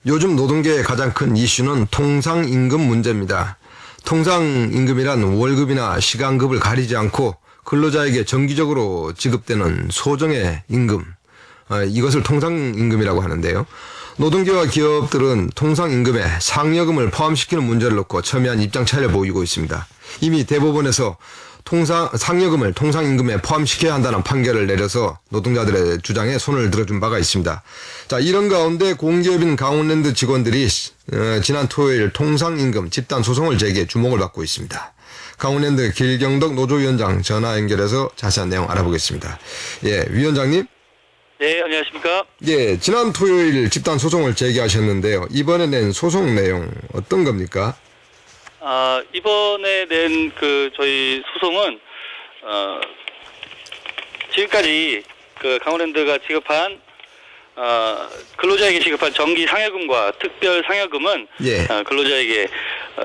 요즘 노동계의 가장 큰 이슈는 통상임금 문제입니다. 통상임금이란 월급이나 시간급을 가리지 않고 근로자에게 정기적으로 지급되는 소정의 임금, 이것을 통상임금이라고 하는데요. 노동계와 기업들은 통상임금에 상여금을 포함시키는 문제를 놓고 첨예한 입장 차이를 보이고 있습니다. 이미 대법원에서 상여금을 통상임금에 포함시켜야 한다는 판결을 내려서 노동자들의 주장에 손을 들어준 바가 있습니다. 자, 이런 가운데 공기업인 강원랜드 직원들이 지난 토요일 통상임금 집단 소송을 제기해 주목을 받고 있습니다. 강원랜드 길경덕 노조위원장 전화 연결해서 자세한 내용 알아보겠습니다. 예, 위원장님. 네, 안녕하십니까? 예, 지난 토요일 집단 소송을 제기하셨는데요. 이번에 낸 소송 내용 어떤 겁니까? 이번에 낸 저희 소송은, 지금까지 강원랜드가 지급한, 근로자에게 지급한 정기 상여금과 특별 상여금은, 예. 근로자에게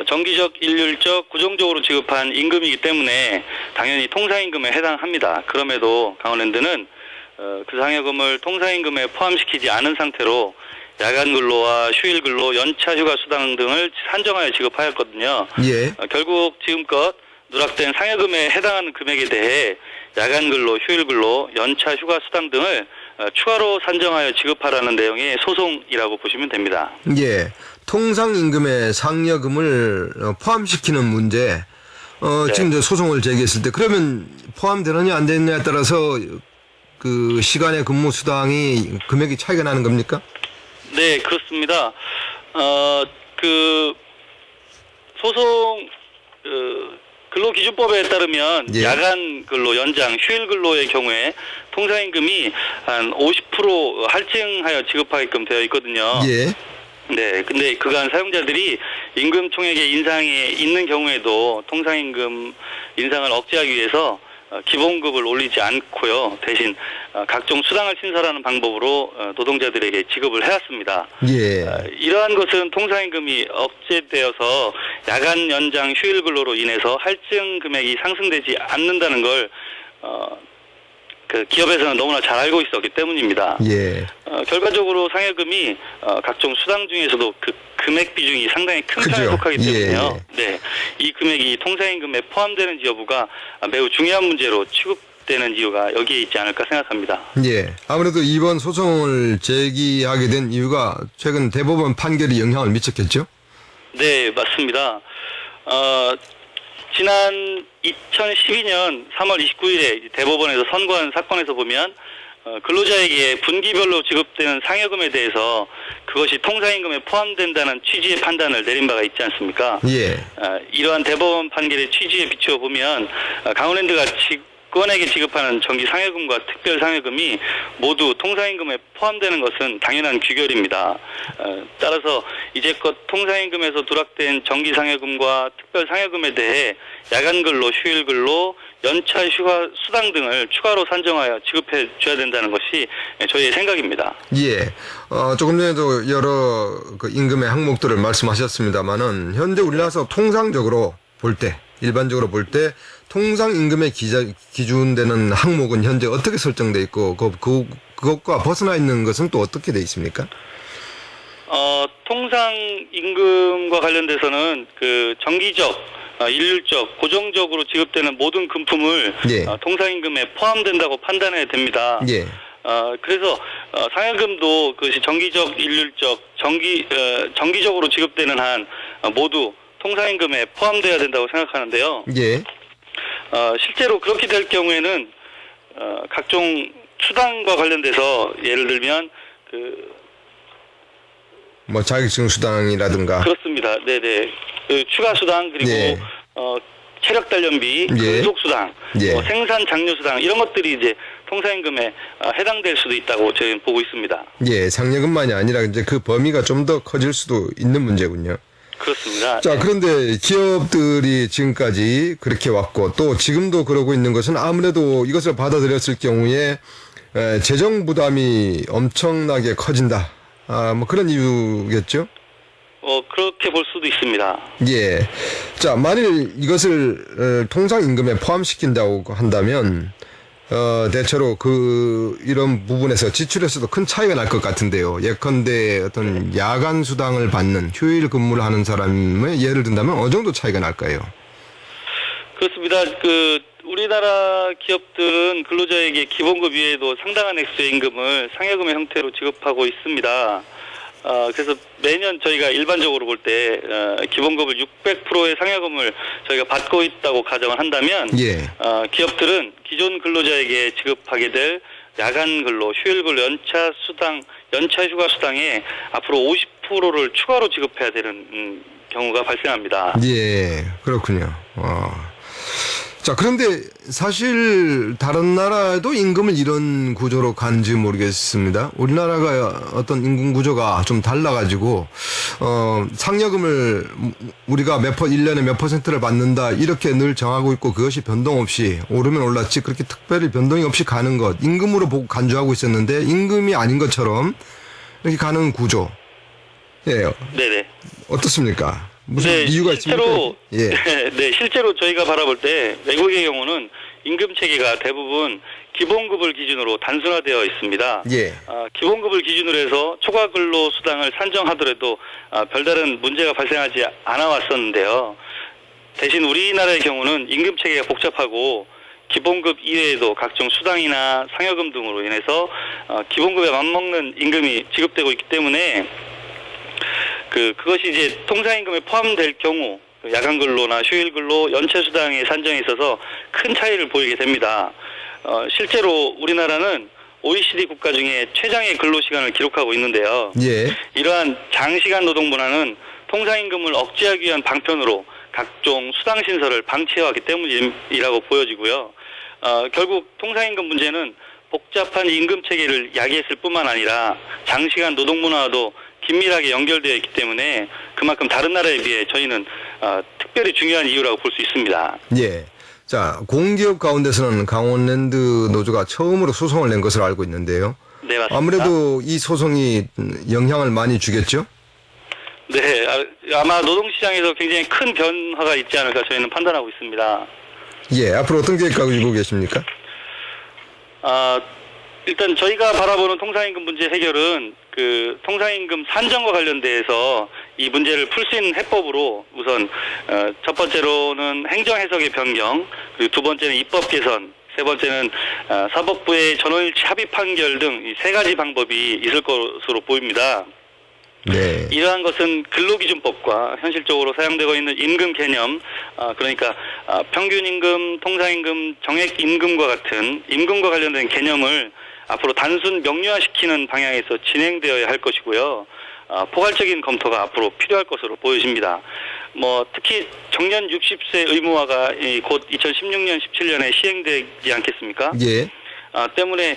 정기적, 일률적, 구정적으로 지급한 임금이기 때문에 당연히 통상임금에 해당합니다. 그럼에도 강원랜드는 그 상여금을 통상임금에 포함시키지 않은 상태로 야간 근로와 휴일 근로, 연차 휴가 수당 등을 산정하여 지급하였거든요. 예. 결국 지금껏 누락된 상여금에 해당하는 금액에 대해 야간 근로, 휴일 근로, 연차 휴가 수당 등을 추가로 산정하여 지급하라는 내용의 소송이라고 보시면 됩니다. 예. 통상임금에 상여금을 포함시키는 문제, 네. 지금 이제 소송을 제기했을 때 그러면 포함되느냐 안 되느냐에 따라서 그 시간의 근무 수당이 금액이 차이가 나는 겁니까? 네, 그렇습니다. 소송, 근로기준법에 따르면 예. 야간 근로, 연장, 휴일 근로의 경우에 통상임금이 한 50% 할증하여 지급하게끔 되어 있거든요. 예. 네, 근데 그간 사용자들이 임금 총액의 인상이 있는 경우에도 통상임금 인상을 억제하기 위해서 기본급을 올리지 않고요. 대신 각종 수당을 신설하는 방법으로 노동자들에게 지급을 해왔습니다. 예. 이러한 것은 통상임금이 억제되어서 야간 연장 휴일 근로로 인해서 할증 금액이 상승되지 않는다는 걸 기업에서는 너무나 잘 알고 있었기 때문입니다. 예. 결과적으로 상여금이 각종 수당 중에서도 그 금액 비중이 상당히 큰 편에 그죠. 속하기 때문에요. 예. 네, 이 금액이 통상임금에 포함되는지 여부가 매우 중요한 문제로 취급되는 이유가 여기에 있지 않을까 생각합니다. 예. 아무래도 이번 소송을 제기하게 된 이유가 최근 대법원 판결이 영향을 미쳤겠죠? 네, 맞습니다. 지난 2012년 3월 29일에 대법원에서 선고한 사건에서 보면 근로자에게 분기별로 지급되는 상여금에 대해서 그것이 통상임금에 포함된다는 취지의 판단을 내린 바가 있지 않습니까? 예. 이러한 대법원 판결의 취지에 비추어 보면 강원랜드가 직원에게 지급하는 정기 상여금과 특별 상여금이 모두 통상임금에 포함되는 것은 당연한 규결입니다. 따라서 이제껏 통상임금에서 누락된 정기 상여금과 특별 상여금에 대해 야간 근로, 휴일 근로, 연차 휴가 수당 등을 추가로 산정하여 지급해 줘야 된다는 것이 저희의 생각입니다. 예. 조금 전에도 여러 임금의 항목들을 말씀하셨습니다만은 현재 우리나라에서 통상적으로 볼 때, 일반적으로 볼 때 통상임금의 기준되는 항목은 현재 어떻게 설정돼 있고 그것과 벗어나 있는 것은 또 어떻게 돼 있습니까? 통상임금과 관련돼서는 정기적, 일률적, 고정적으로 지급되는 모든 금품을 예. 통상임금에 포함된다고 판단해야 됩니다. 예. 그래서 상여금도 그것이 정기적, 일률적, 정기적으로 지급되는 한 모두 통상임금에 포함돼야 된다고 생각하는데요. 예. 실제로 그렇게 될 경우에는 각종 수당과 관련돼서 예를 들면 뭐 자격증 수당이라든가. 그렇습니다. 네네. 추가 수당 그리고 예. 체력 단련비, 예. 근속 수당, 예. 생산 장려 수당 이런 것들이 이제 통상임금에 해당될 수도 있다고 저희는 보고 있습니다. 예, 상여금만이 아니라 이제 그 범위가 좀 더 커질 수도 있는 문제군요. 그렇습니다. 자, 네. 그런데 기업들이 지금까지 그렇게 왔고 또 지금도 그러고 있는 것은 아무래도 이것을 받아들였을 경우에 재정 부담이 엄청나게 커진다. 뭐 그런 이유겠죠? 그렇게 볼 수도 있습니다. 예. 자, 만일 이것을 통상임금에 포함시킨다고 한다면 대체로 이런 부분에서 지출에서도 큰 차이가 날 것 같은데요. 예컨대 어떤 야간 수당을 받는 휴일 근무를 하는 사람의 예를 든다면 어느 정도 차이가 날까요? 그렇습니다. 우리나라 기업들은 근로자에게 기본급 이외에도 상당한 액수의 임금을 상여금의 형태로 지급하고 있습니다. 그래서 매년 저희가 일반적으로 볼 때 기본급을 600%의 상여금을 저희가 받고 있다고 가정을 한다면 예. 기업들은 기존 근로자에게 지급하게 될 야간 근로, 휴일 근로, 연차 휴가 수당에 앞으로 50%를 추가로 지급해야 되는 경우가 발생합니다. 예, 그렇군요. 자, 그런데 사실 다른 나라에도 임금을 이런 구조로 가는지 모르겠습니다. 우리나라가 어떤 임금 구조가 좀 달라가지고, 상여금을 우리가 1년에 몇 %를 받는다, 이렇게 늘 정하고 있고 그것이 변동 없이 오르면 올랐지, 그렇게 특별히 변동이 없이 가는 것, 임금으로 보고 간주하고 있었는데, 임금이 아닌 것처럼 이렇게 가는 구조. 예. 네네. 어떻습니까? 무슨 이유가 실제로, 있습니까? 예. 네, 실제로 저희가 바라볼 때 외국의 경우는 임금 체계가 대부분 기본급을 기준으로 단순화되어 있습니다. 예. 기본급을 기준으로 해서 초과 근로 수당을 산정하더라도 별다른 문제가 발생하지 않아 왔었는데요. 대신 우리나라의 경우는 임금 체계가 복잡하고 기본급 이외에도 각종 수당이나 상여금 등으로 인해서 기본급에 맞먹는 임금이 지급되고 있기 때문에 그것이 이제 통상임금에 포함될 경우 야간 근로나 휴일 근로, 연체 수당의 산정에 있어서 큰 차이를 보이게 됩니다. 실제로 우리나라는 OECD 국가 중에 최장의 근로 시간을 기록하고 있는데요. 예. 이러한 장시간 노동 문화는 통상임금을 억제하기 위한 방편으로 각종 수당 신설을 방치해왔기 때문이라고 보여지고요. 결국 통상임금 문제는 복잡한 임금 체계를 야기했을 뿐만 아니라 장시간 노동 문화와도 긴밀하게 연결되어 있기 때문에 그만큼 다른 나라에 비해 저희는 특별히 중요한 이유라고 볼 수 있습니다. 예. 자, 공기업 가운데서는 강원랜드 노조가 처음으로 소송을 낸 것으로 알고 있는데요. 네, 맞습니다. 아무래도 이 소송이 영향을 많이 주겠죠? 네, 아마 노동시장에서 굉장히 큰 변화가 있지 않을까 저희는 판단하고 있습니다. 예, 앞으로 어떤 계획 가지고 계십니까? 일단 저희가 바라보는 통상임금 문제 해결은 통상임금 산정과 관련돼서 이 문제를 풀 수 있는 해법으로 우선 첫 번째로는 행정 해석의 변경, 그리고 두 번째는 입법 개선, 세 번째는 사법부의 전원일치 합의 판결 등 이 세 가지 방법이 있을 것으로 보입니다. 네. 이러한 것은 근로기준법과 현실적으로 사용되고 있는 임금 개념, 그러니까 평균임금, 통상임금, 정액임금과 같은 임금과 관련된 개념을 앞으로 단순 명료화시키는 방향에서 진행되어야 할 것이고요. 포괄적인 검토가 앞으로 필요할 것으로 보여집니다. 특히 정년 60세 의무화가 곧 2016년, 17년에 시행되지 않겠습니까? 예. 때문에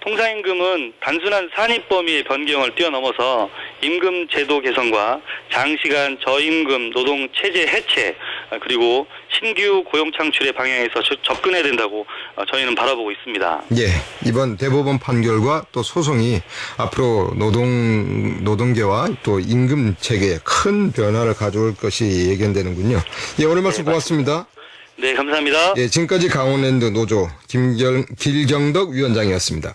통상임금은 단순한 산입 범위의 변경을 뛰어넘어서 임금 제도 개선과 장시간 저임금 노동 체제 해체, 그리고 신규 고용 창출의 방향에서 접근해야 된다고 저희는 바라보고 있습니다. 예. 이번 대법원 판결과 또 소송이 앞으로 노동계와 또 임금 체계에 큰 변화를 가져올 것이 예견되는군요. 예, 오늘 말씀 고맙습니다. 네, 감사합니다. 예, 지금까지 강원랜드 노조 길경덕 위원장이었습니다.